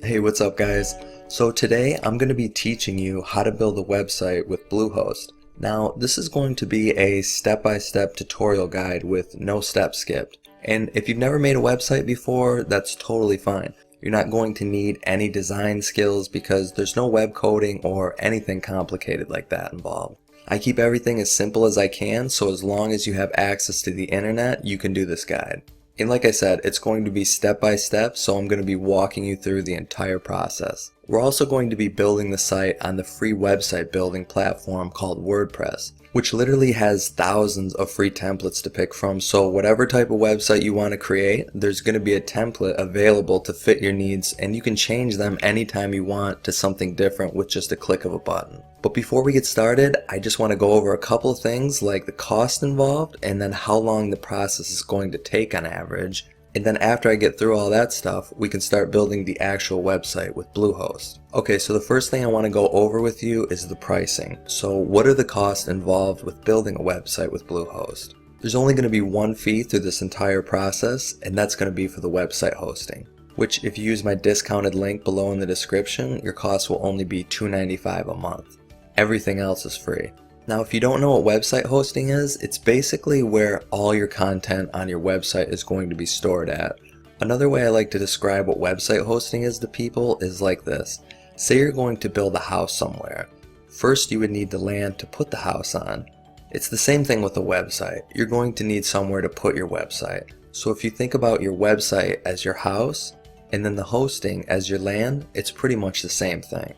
Hey, what's up guys? So today I'm going to be teaching you how to build a website with Bluehost. Now this is going to be a step-by-step tutorial guide with no steps skipped. And if you've never made a website before, that's totally fine. You're not going to need any design skills because there's no web coding or anything complicated like that involved. I keep everything as simple as I can, so as long as you have access to the internet, you can do this guide. And like I said, it's going to be step by step, so I'm going to be walking you through the entire process. We're also going to be building the site on the free website building platform called WordPress, which literally has thousands of free templates to pick from, so whatever type of website you want to create, there's going to be a template available to fit your needs, and you can change them anytime you want to something different with just a click of a button. But before we get started, I just want to go over a couple of things like the cost involved and then how long the process is going to take on average. And then after I get through all that stuff, we can start building the actual website with Bluehost. Okay, so the first thing I want to go over with you is the pricing. So what are the costs involved with building a website with Bluehost? There's only going to be one fee through this entire process, and that's going to be for the website hosting, which if you use my discounted link below in the description, your cost will only be $2.95 a month. Everything else is free. Now if you don't know what website hosting is, it's basically where all your content on your website is going to be stored at. Another way I like to describe what website hosting is to people is like this. Say you're going to build a house somewhere. First you would need the land to put the house on. It's the same thing with a website. You're going to need somewhere to put your website. So if you think about your website as your house and then the hosting as your land, it's pretty much the same thing.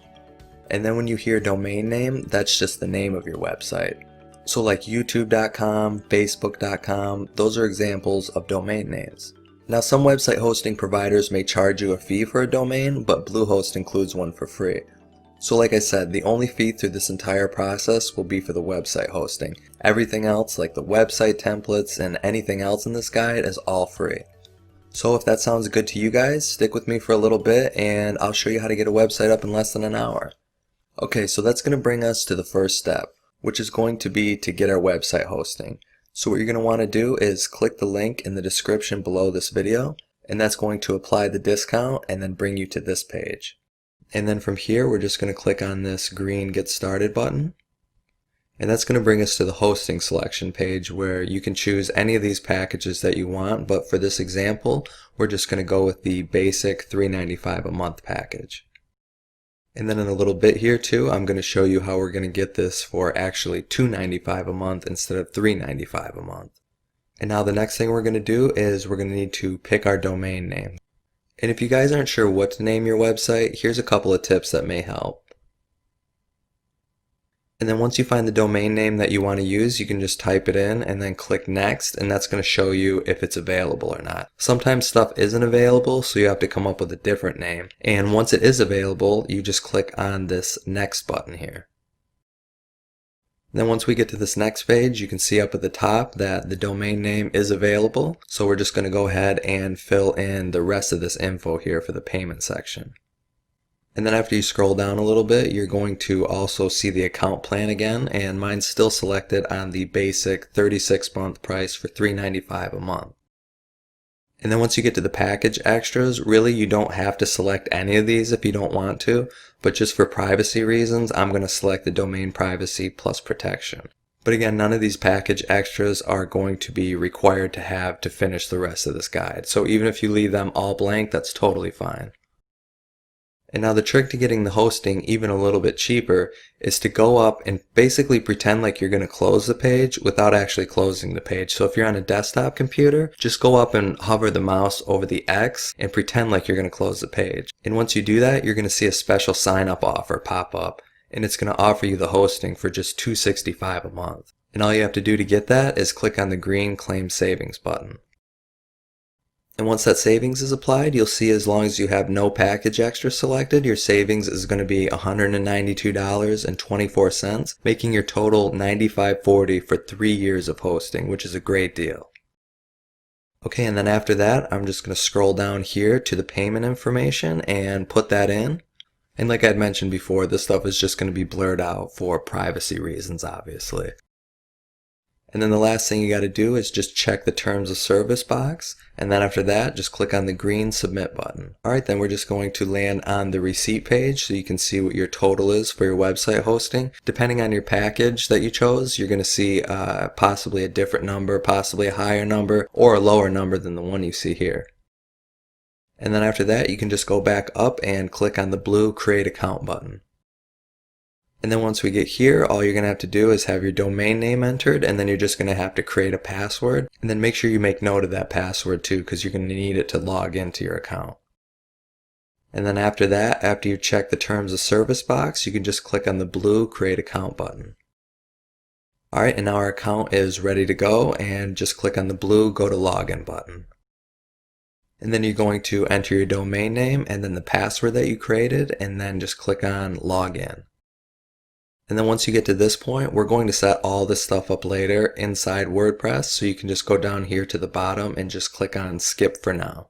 And then when you hear domain name, that's just the name of your website. So like youtube.com, facebook.com, those are examples of domain names. Now some website hosting providers may charge you a fee for a domain, but Bluehost includes one for free. So like I said, the only fee through this entire process will be for the website hosting. Everything else like the website templates and anything else in this guide is all free. So if that sounds good to you guys, stick with me for a little bit and I'll show you how to get a website up in less than an hour. Okay, so that's going to bring us to the first step, which is going to be to get our website hosting. So what you're going to want to do is click the link in the description below this video, and that's going to apply the discount and then bring you to this page. And then from here, we're just going to click on this green Get Started button. And that's going to bring us to the hosting selection page where you can choose any of these packages that you want, but for this example, we're just going to go with the basic $3.95 a month package. And then in a little bit here too, I'm going to show you how we're going to get this for actually $2.95 a month instead of $3.95 a month. And now the next thing we're going to do is we're going to need to pick our domain name. And if you guys aren't sure what to name your website, here's a couple of tips that may help. And then once you find the domain name that you want to use, you can just type it in and then click next, and that's going to show you if it's available or not. Sometimes stuff isn't available, so you have to come up with a different name. And once it is available, you just click on this next button here. And then once we get to this next page, you can see up at the top that the domain name is available. So we're just going to go ahead and fill in the rest of this info here for the payment section. And then after you scroll down a little bit, you're going to also see the account plan again, and mine's still selected on the basic 36-month price for $3.95 a month. And then once you get to the package extras, really you don't have to select any of these if you don't want to, but just for privacy reasons, I'm going to select the domain privacy plus protection. But again, none of these package extras are going to be required to have to finish the rest of this guide. So even if you leave them all blank, that's totally fine. And now the trick to getting the hosting even a little bit cheaper is to go up and basically pretend like you're going to close the page without actually closing the page. So if you're on a desktop computer, just go up and hover the mouse over the X and pretend like you're going to close the page. And once you do that, you're going to see a special sign up offer pop up, and it's going to offer you the hosting for just $2.65 a month. And all you have to do to get that is click on the green Claim Savings button. And once that savings is applied, you'll see as long as you have no package extra selected, your savings is going to be $192.24, making your total $95.40 for 3 years of hosting, which is a great deal. Okay, and then after that, I'm just going to scroll down here to the payment information and put that in. And like I'd mentioned before, this stuff is just going to be blurred out for privacy reasons, obviously. And then the last thing you got to do is just check the terms of service box, and then after that just click on the green submit button. Alright, then we're just going to land on the receipt page so you can see what your total is for your website hosting. Depending on your package that you chose, you're going to see possibly a different number, possibly a higher number, or a lower number than the one you see here. And then after that you can just go back up and click on the blue create account button. And then once we get here, all you're going to have to do is have your domain name entered, and then you're just going to have to create a password. And then make sure you make note of that password too, because you're going to need it to log into your account. And then after that, after you check the terms of service box, you can just click on the blue create account button. Alright, and now our account is ready to go, and just click on the blue go to login button. And then you're going to enter your domain name and then the password that you created, and then just click on login. And then once you get to this point, we're going to set all this stuff up later inside WordPress, so you can just go down here to the bottom and just click on skip for now.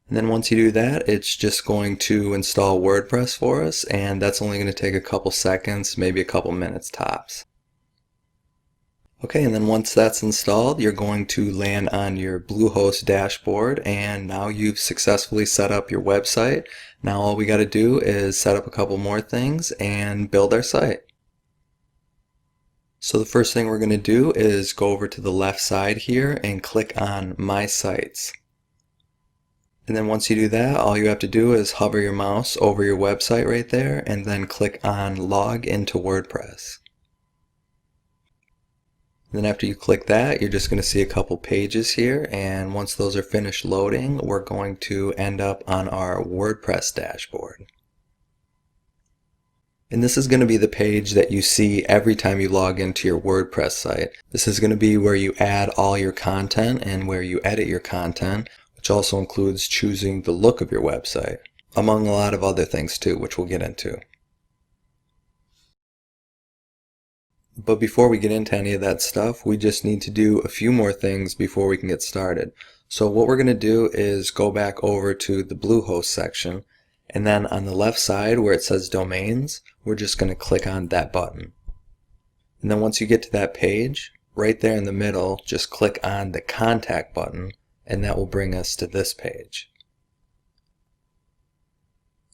And then once you do that, it's just going to install WordPress for us, and that's only going to take a couple seconds, maybe a couple minutes tops. Okay, and then once that's installed, you're going to land on your Bluehost dashboard, and now you've successfully set up your website. Now all we got to do is set up a couple more things and build our site. So the first thing we're going to do is go over to the left side here and click on My Sites. And then once you do that, all you have to do is hover your mouse over your website right there and then click on Log into WordPress. And then after you click that, you're just going to see a couple pages here, and once those are finished loading, we're going to end up on our WordPress dashboard. And this is going to be the page that you see every time you log into your WordPress site. This is going to be where you add all your content and where you edit your content, which also includes choosing the look of your website, among a lot of other things too, which we'll get into. But before we get into any of that stuff, we just need to do a few more things before we can get started. So what we're going to do is go back over to the Bluehost section, and then on the left side where it says domains, we're just going to click on that button. And then once you get to that page, right there in the middle, just click on the contact button, and that will bring us to this page.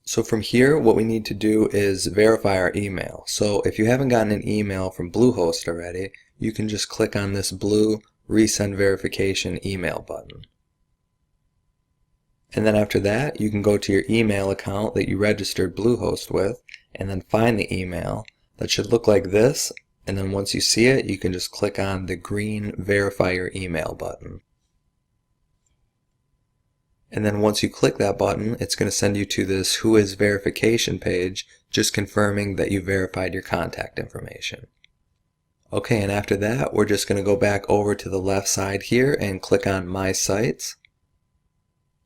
So from here, what we need to do is verify our email. So if you haven't gotten an email from Bluehost already, you can just click on this blue resend verification email button. And then after that, you can go to your email account that you registered Bluehost with, and then find the email. That should look like this, and then once you see it, you can just click on the green verify your email button. And then once you click that button, it's going to send you to this Who Is verification page, just confirming that you verified your contact information. Okay, and after that, we're just going to go back over to the left side here and click on My Sites.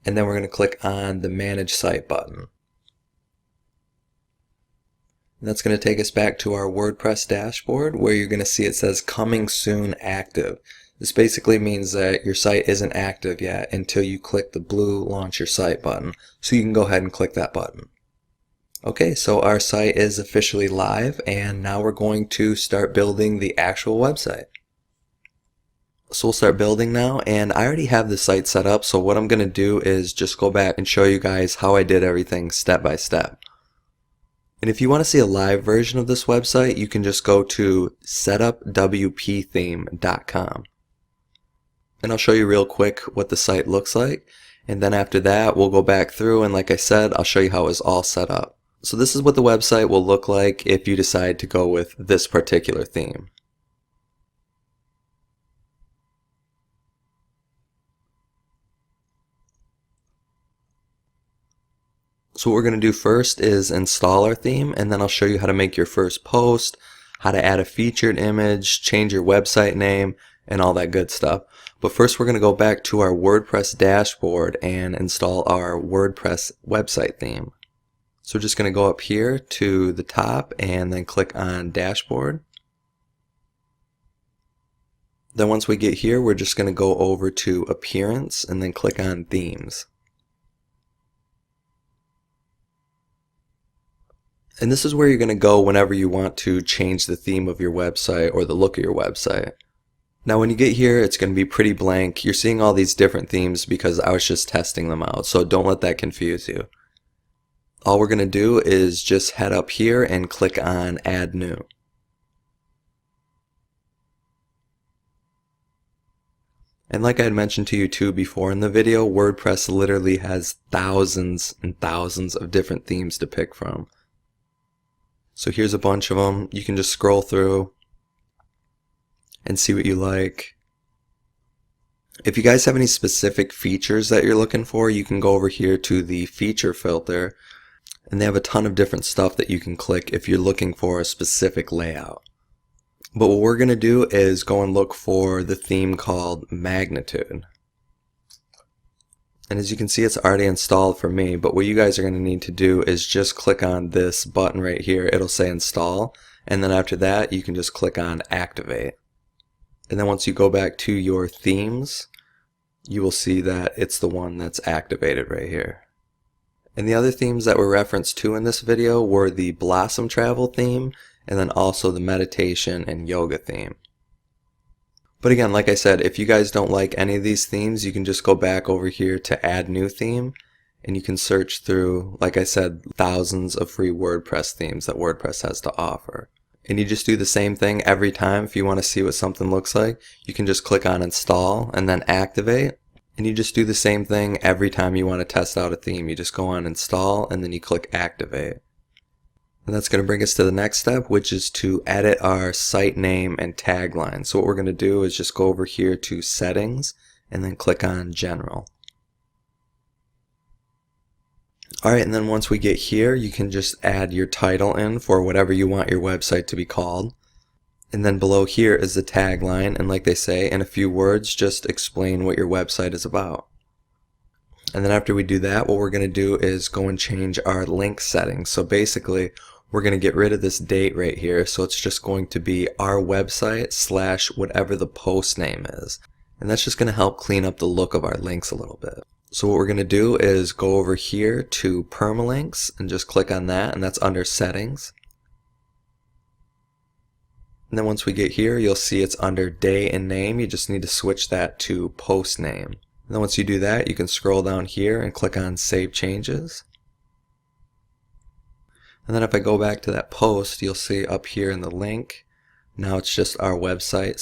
And then we're going to click on the Manage Site button. And that's going to take us back to our WordPress dashboard, where you're going to see it says Coming Soon Active. This basically means that your site isn't active yet until you click the blue Launch Your Site button. So you can go ahead and click that button. Okay, so our site is officially live, and now we're going to start building the actual website. So we'll start building now, and I already have the site set up, so what I'm going to do is just go back and show you guys how I did everything step by step. And if you want to see a live version of this website, you can just go to setupwptheme.com. And I'll show you real quick what the site looks like, and then after that we'll go back through, and like I said, I'll show you how it's all set up. So this is what the website will look like if you decide to go with this particular theme. So what we're going to do first is install our theme, and then I'll show you how to make your first post, how to add a featured image, change your website name, and all that good stuff. But first we're going to go back to our WordPress dashboard and install our WordPress website theme. So we're just going to go up here to the top and then click on Dashboard. Then once we get here, we're just going to go over to Appearance and then click on Themes. And this is where you're going to go whenever you want to change the theme of your website or the look of your website. Now when you get here, it's going to be pretty blank. You're seeing all these different themes because I was just testing them out, so don't let that confuse you. All we're going to do is just head up here and click on Add New. And like I had mentioned to you too before in the video, WordPress literally has thousands and thousands of different themes to pick from. So here's a bunch of them. You can just scroll through and see what you like. If you guys have any specific features that you're looking for, you can go over here to the feature filter, and they have a ton of different stuff that you can click if you're looking for a specific layout. But what we're going to do is go and look for the theme called Magnitude. And as you can see, it's already installed for me, but what you guys are going to need to do is just click on this button right here. It'll say install, and then after that you can just click on activate. And then once you go back to your themes, you will see that it's the one that's activated right here. And the other themes that were referenced to in this video were the Blossom Travel theme, and then also the meditation and yoga theme. But again, like I said, if you guys don't like any of these themes, you can just go back over here to add new theme, and you can search through, like I said, thousands of free WordPress themes that WordPress has to offer. And you just do the same thing every time. If you want to see what something looks like, you can just click on install and then activate. And you just do the same thing every time you want to test out a theme. You just go on install and then you click activate. And that's going to bring us to the next step, which is to edit our site name and tagline. So what we're going to do is just go over here to settings and then click on general. Alright, and then once we get here, you can just add your title in for whatever you want your website to be called. And then below here is the tagline, and like they say, in a few words, just explain what your website is about. And then after we do that, what we're going to do is go and change our link settings. So basically, we're going to get rid of this date right here, so it's just going to be our website / whatever the post name is. And that's just going to help clean up the look of our links a little bit. So what we're going to do is go over here to permalinks and just click on that, and that's under settings. And then once we get here, you'll see it's under day and name. You just need to switch that to post name. And then once you do that, you can scroll down here and click on Save Changes. And then if I go back to that post, you'll see up here in the link, now it's just our website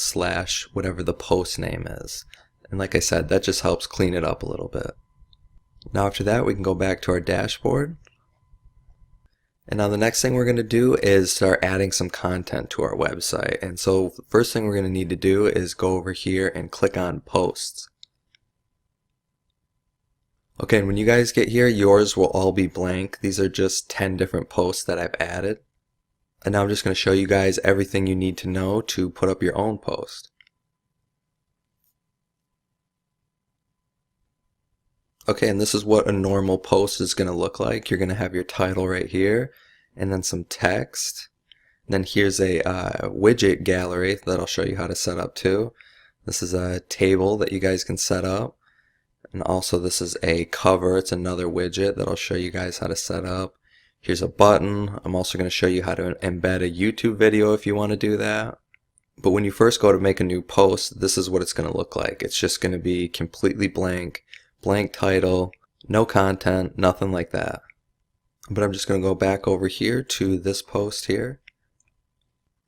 / whatever the post name is. And like I said, that just helps clean it up a little bit. Now after that, we can go back to our dashboard. And now the next thing we're going to do is start adding some content to our website. And so the first thing we're going to need to do is go over here and click on posts. Okay, and when you guys get here, yours will all be blank. These are just 10 different posts that I've added. And now I'm just going to show you guys everything you need to know to put up your own post. Okay, and this is what a normal post is going to look like. You're going to have your title right here, and then some text. And then here's a widget gallery that I'll show you how to set up too. This is a table that you guys can set up. And also this is a cover. It's another widget that I'll show you guys how to set up. Here's a button. I'm also going to show you how to embed a YouTube video if you want to do that. But when you first go to make a new post, this is what it's going to look like. It's just going to be completely blank title, no content, nothing like that. But I'm just going to go back over here to this post here.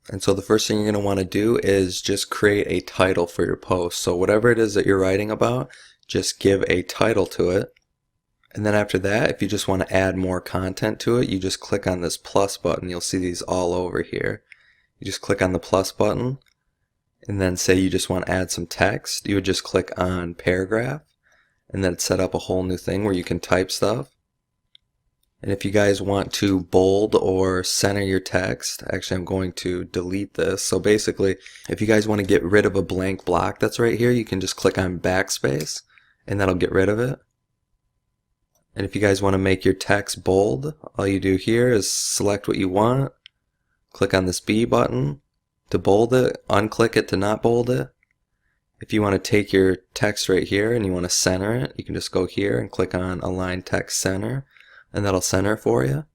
And so the first thing you're going to want to do is just create a title for your post. So whatever it is that you're writing about, just give a title to it. And then after that, if you just want to add more content to it, you just click on this plus button. You'll see these all over here. You just click on the plus button, and then say you just want to add some text. You would just click on paragraph, and then set up a whole new thing where you can type stuff. And if you guys want to bold or center your text, actually I'm going to delete this. So basically, if you guys want to get rid of a blank block that's right here, you can just click on backspace, and that'll get rid of it. And if you guys want to make your text bold, all you do here is select what you want, click on this B button to bold it, unclick it to not bold it. If you want to take your text right here and you want to center it, you can just go here and click on Align Text Center, and that'll center for you.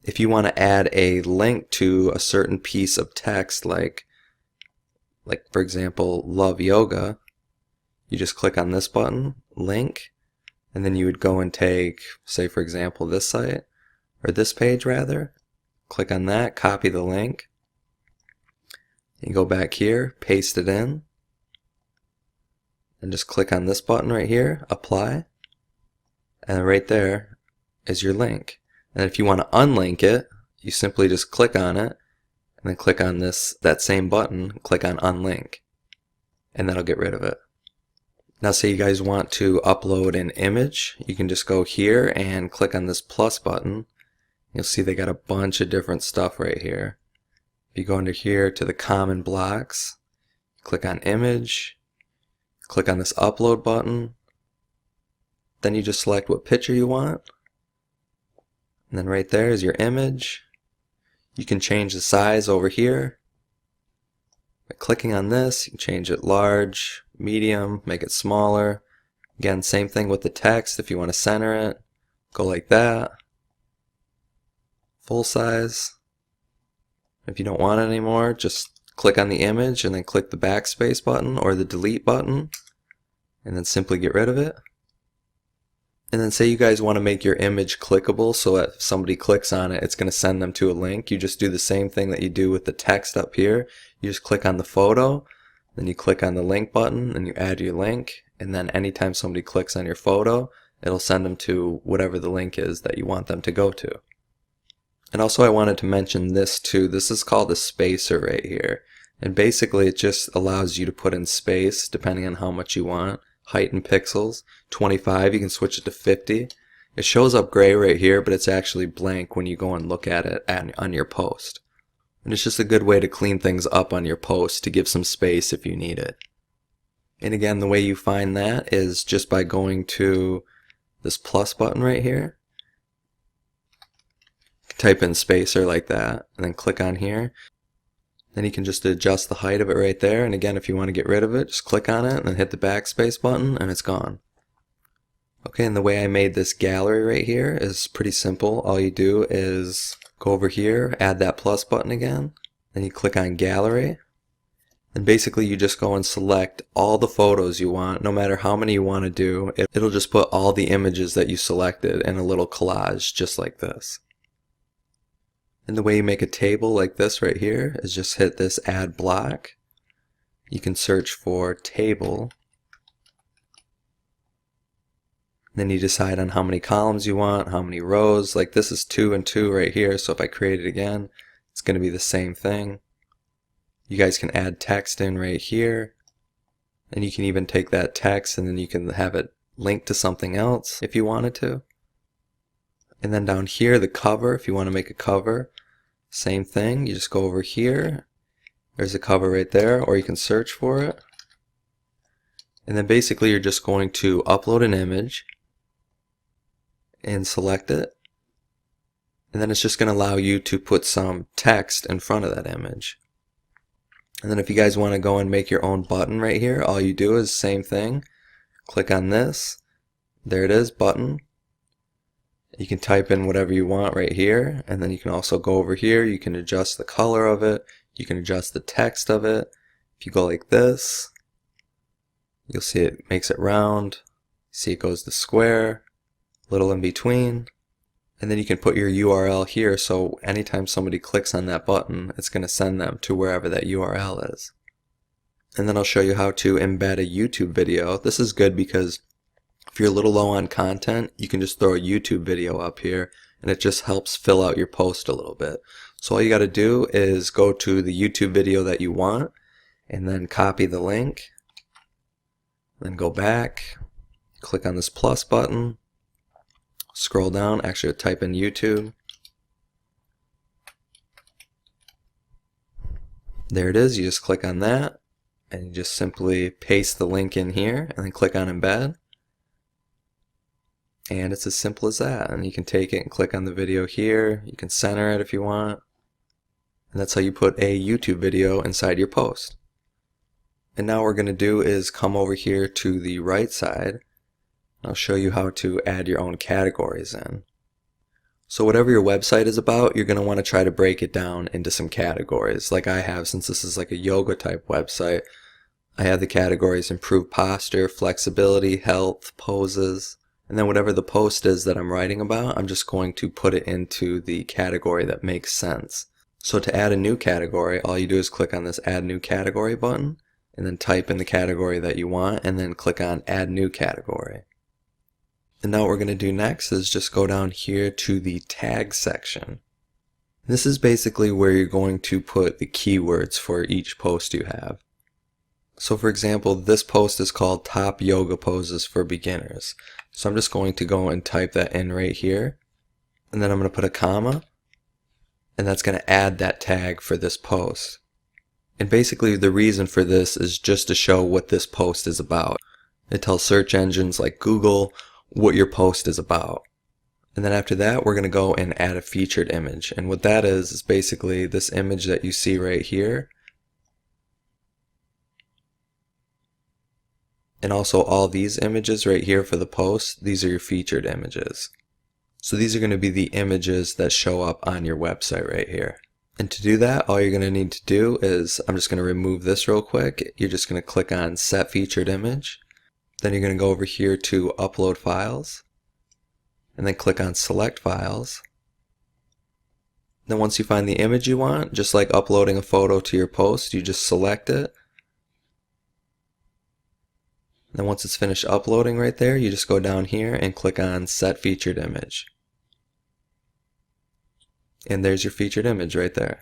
if you want to add a link to a certain piece of text, like for example, love yoga, you just click on this button, link, and then you would go and take, say for example, this site, or this page rather, click on that, copy the link, you go back here, paste it in, and just click on this button right here, apply, and right there is your link. And if you want to unlink it, you simply just click on it, and then click on that same button, click on unlink, and that'll get rid of it. Now say you guys want to upload an image, you can just go here and click on this plus button. You'll see they got a bunch of different stuff right here. If you go under here to the common blocks, click on image, click on this upload button, then you just select what picture you want, and then right there is your image. You can change the size over here. By clicking on this, you can change it large, medium, make it smaller. Again, same thing with the text. If you want to center it, go like that. Full size. If you don't want it anymore, just click on the image and then click the backspace button or the delete button, and then simply get rid of it. And then say you guys want to make your image clickable so that if somebody clicks on it, it's going to send them to a link. You just do the same thing that you do with the text up here. You just click on the photo, then you click on the link button and you add your link, and then anytime somebody clicks on your photo, it'll send them to whatever the link is that you want them to go to. And also I wanted to mention this too. This is called a spacer right here. And basically it just allows you to put in space depending on how much you want. Height in pixels, 25, you can switch it to 50. It shows up gray right here, but it's actually blank when you go and look at it on your post. And it's just a good way to clean things up on your post to give some space if you need it. And again, the way you find that is just by going to this plus button right here. Type in spacer like that, and then click on here. Then you can just adjust the height of it right there, and again if you want to get rid of it, just click on it and then hit the backspace button and it's gone. Okay, and the way I made this gallery right here is pretty simple. All you do is go over here, add that plus button again, then you click on gallery, and basically you just go and select all the photos you want, no matter how many you want to do. It'll just put all the images that you selected in a little collage just like this. And the way you make a table like this right here is just hit this add block. You can search for table. Then you decide on how many columns you want, how many rows. Like this is 2 and 2 right here, so if I create it again, it's going to be the same thing. You guys can add text in right here. And you can even take that text and then you can have it linked to something else if you wanted to. And then down here, the cover, if you want to make a cover, same thing. You just go over here. There's a cover right there, or you can search for it. And then basically you're just going to upload an image and select it. And then it's just going to allow you to put some text in front of that image. And then if you guys want to go and make your own button right here, all you do is same thing. Click on this. There it is, button. You can type in whatever you want right here, and then you can also go over here, you can adjust the color of it, you can adjust the text of it. If you go like this, you'll see it makes it round, see it goes to square, little in between, and then you can put your URL here, so anytime somebody clicks on that button, it's going to send them to wherever that URL is. And then I'll show you how to embed a YouTube video. This is good because if you're a little low on content, you can just throw a YouTube video up here and it just helps fill out your post a little bit. So all you got to do is go to the YouTube video that you want and then copy the link, then go back, click on this plus button, scroll down, actually type in YouTube. There it is, you just click on that and you just simply paste the link in here and then click on embed. And it's as simple as that. And you can take it and click on the video here. You can center it if you want. And that's how you put a YouTube video inside your post. And now what we're going to do is come over here to the right side. I'll show you how to add your own categories in. So whatever your website is about, you're going to want to try to break it down into some categories like I have. Since this is like a yoga type website, I have the categories improve posture, flexibility, health, poses, and then whatever the post is that I'm writing about, I'm just going to put it into the category that makes sense. So to add a new category, all you do is click on this add new category button and then type in the category that you want and then click on add new category. And now what we're going to do next is just go down here to the tag section. This is basically where you're going to put the keywords for each post you have. So for example, this post is called Top Yoga Poses for Beginners. So I'm just going to go and type that in right here. And then I'm going to put a comma. And that's going to add that tag for this post. And basically the reason for this is just to show what this post is about. It tells search engines like Google what your post is about. And then after that, we're going to go and add a featured image. And what that is basically this image that you see right here. And also all these images right here for the post, these are your featured images. So these are going to be the images that show up on your website right here. And to do that, all you're going to need to do is, I'm just going to remove this real quick. You're just going to click on Set Featured Image. Then you're going to go over here to Upload Files. And then click on Select Files. Then once you find the image you want, just like uploading a photo to your post, you just select it. Then once it's finished uploading right there, you just go down here and click on Set Featured Image. And there's your featured image right there.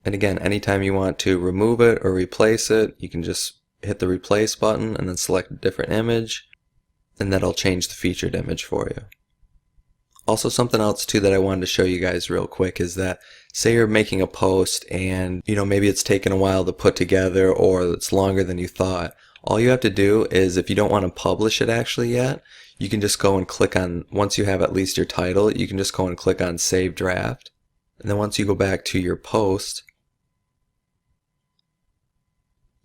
And again, anytime you want to remove it or replace it, you can just hit the replace button and then select a different image, and that'll change the featured image for you. Also, something else too that I wanted to show you guys real quick is that say you're making a post and maybe it's taken a while to put together or it's longer than you thought. All you have to do is, if you don't want to publish it actually yet, you can just go and click on, once you have at least your title, you can just go and click on Save Draft. And then once you go back to your post,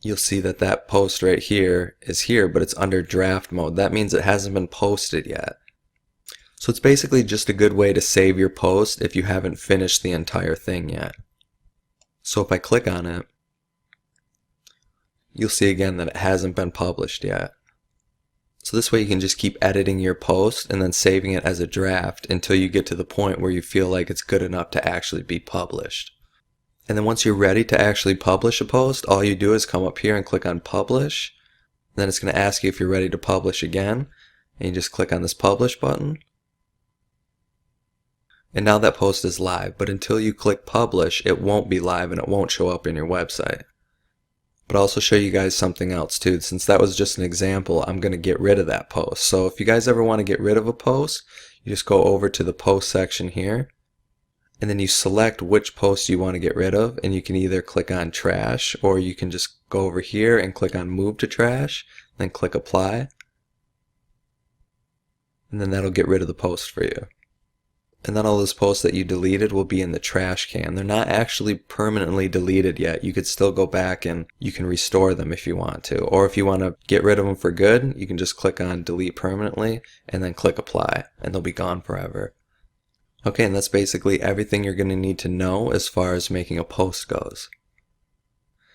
you'll see that that post right here is here, but it's under draft mode. That means it hasn't been posted yet. So it's basically just a good way to save your post if you haven't finished the entire thing yet. So if I click on it, you'll see again that it hasn't been published yet. So this way you can just keep editing your post and then saving it as a draft until you get to the point where you feel like it's good enough to actually be published. And then once you're ready to actually publish a post, all you do is come up here and click on Publish. Then it's going to ask you if you're ready to publish again. And you just click on this Publish button. And now that post is live, but until you click Publish, it won't be live and it won't show up in your website. But I'll also show you guys something else too. Since that was just an example, I'm going to get rid of that post. So if you guys ever want to get rid of a post, you just go over to the Post section here. And then you select which post you want to get rid of, and you can either click on Trash, or you can just go over here and click on Move to Trash, then click Apply. And then that'll get rid of the post for you. And then all those posts that you deleted will be in the trash can. They're not actually permanently deleted yet. You could still go back and you can restore them if you want to. Or if you want to get rid of them for good, you can just click on Delete Permanently and then click Apply, and they'll be gone forever. Okay, and that's basically everything you're going to need to know as far as making a post goes.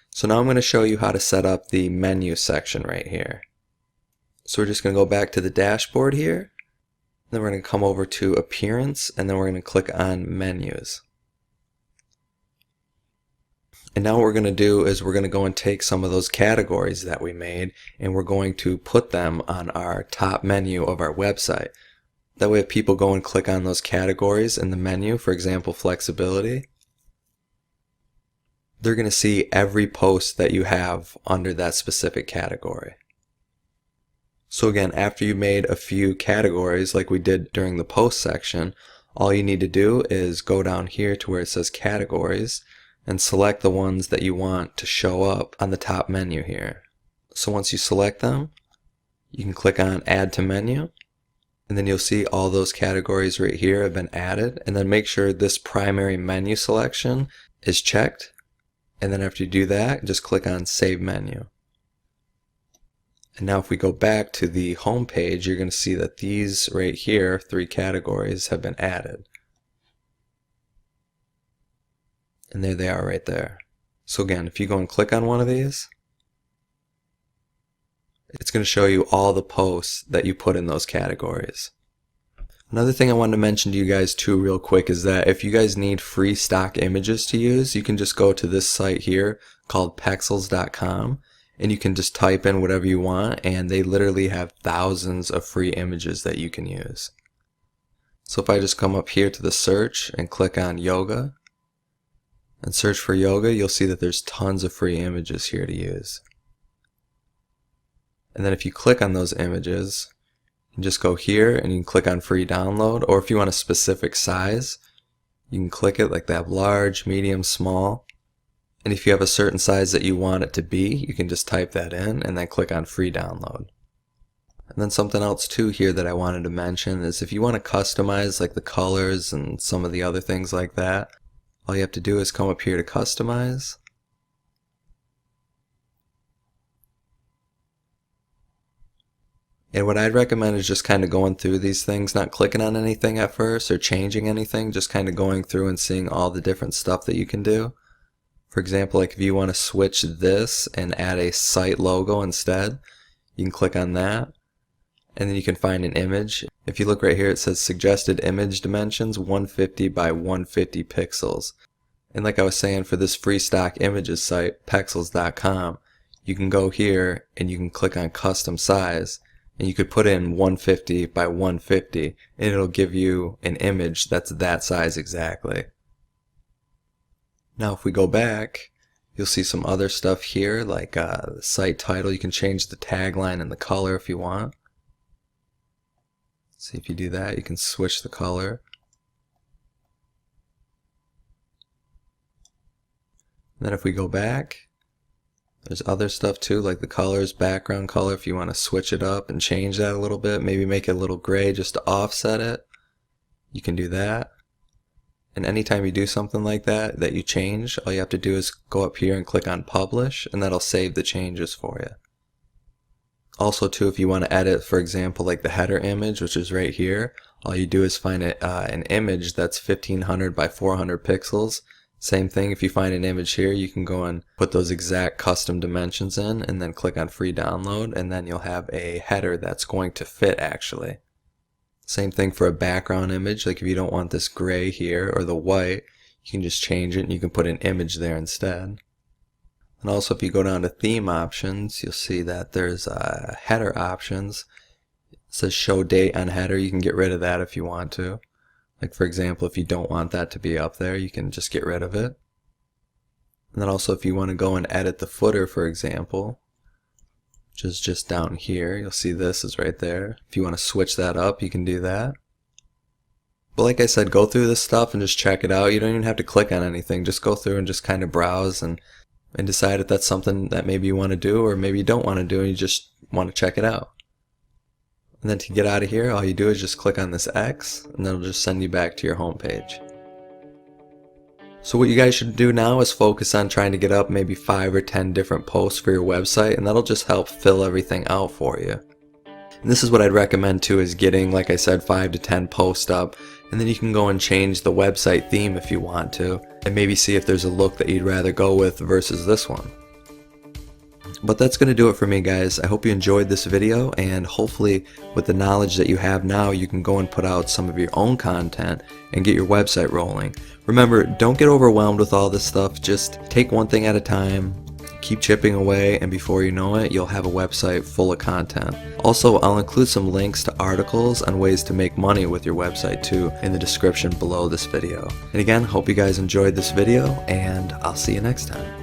So now I'm going to show you how to set up the menu section right here. So we're just going to go back to the dashboard here. Then we're going to come over to Appearance, and then we're going to click on Menus. And now what we're going to do is we're going to go and take some of those categories that we made, and we're going to put them on our top menu of our website. That way if people go and click on those categories in the menu, for example, flexibility, they're going to see every post that you have under that specific category. So again, after you made a few categories like we did during the post section, all you need to do is go down here to where it says categories and select the ones that you want to show up on the top menu here. So once you select them, you can click on Add to Menu. And then you'll see all those categories right here have been added. And then make sure this primary menu selection is checked. And then after you do that, just click on Save Menu. And now if we go back to the home page, you're going to see that these right here, 3 categories, have been added. And there they are right there. So again, if you go and click on one of these, it's going to show you all the posts that you put in those categories. Another thing I wanted to mention to you guys too real quick is that if you guys need free stock images to use, you can just go to this site here called pexels.com and you can just type in whatever you want, and they literally have thousands of free images that you can use. So if I just come up here to the search and click on yoga and search for yoga, you'll see that there's tons of free images here to use. And then if you click on those images, you can just go here and you can click on free download, or if you want a specific size, you can click it like they have large, medium, small. And if you have a certain size that you want it to be, you can just type that in and then click on free download. And then something else too here that I wanted to mention is if you want to customize like the colors and some of the other things like that, all you have to do is come up here to customize. And what I'd recommend is just kind of going through these things, not clicking on anything at first or changing anything, just kind of going through and seeing all the different stuff that you can do. For example, like if you want to switch this and add a site logo instead, you can click on that and then you can find an image. If you look right here, it says suggested image dimensions 150 by 150 pixels. And like I was saying, for this free stock images site, pexels.com, you can go here and you can click on custom size. And you could put in 150 by 150 and it'll give you an image that's that size exactly. Now if we go back, you'll see some other stuff here like the site title. You can change the tagline and the color if you want. See, if you do that, you can switch the color. And then if we go back, there's other stuff too, like the colors, background color, if you want to switch it up and change that a little bit, maybe make it a little gray just to offset it, you can do that. And anytime you do something like that you change, all you have to do is go up here and click on publish, and that'll save the changes for you. Also too, if you want to edit, for example, like the header image, which is right here, all you do is find an image that's 1500 by 400 pixels. Same thing, if you find an image here, you can go and put those exact custom dimensions in and then click on free download, and then you'll have a header that's going to fit actually. Same thing for a background image, like if you don't want this gray here or the white, you can just change it and you can put an image there instead. And also if you go down to theme options, you'll see that there's header options. It says show date on header. You can get rid of that if you want to. Like for example, if you don't want that to be up there, you can just get rid of it. And then also if you want to go and edit the footer, for example, which is just down here, you'll see this is right there. If you want to switch that up, you can do that. But like I said, go through this stuff and just check it out. You don't even have to click on anything. Just go through and just kind of browse and decide if that's something that maybe you want to do or maybe you don't want to do and you just want to check it out. And then to get out of here, all you do is just click on this X and that'll just send you back to your home page. So what you guys should do now is focus on trying to get up maybe 5 or 10 different posts for your website, and that'll just help fill everything out for you. And this is what I'd recommend too, is getting, like I said, 5 to 10 posts up, and then you can go and change the website theme if you want to, and maybe see if there's a look that you'd rather go with versus this one. But that's going to do it for me, guys. I hope you enjoyed this video, and hopefully with the knowledge that you have now, you can go and put out some of your own content and get your website rolling. Remember, don't get overwhelmed with all this stuff. Just take one thing at a time, keep chipping away, and before you know it, you'll have a website full of content. Also, I'll include some links to articles on ways to make money with your website too in the description below this video. And again, hope you guys enjoyed this video, and I'll see you next time.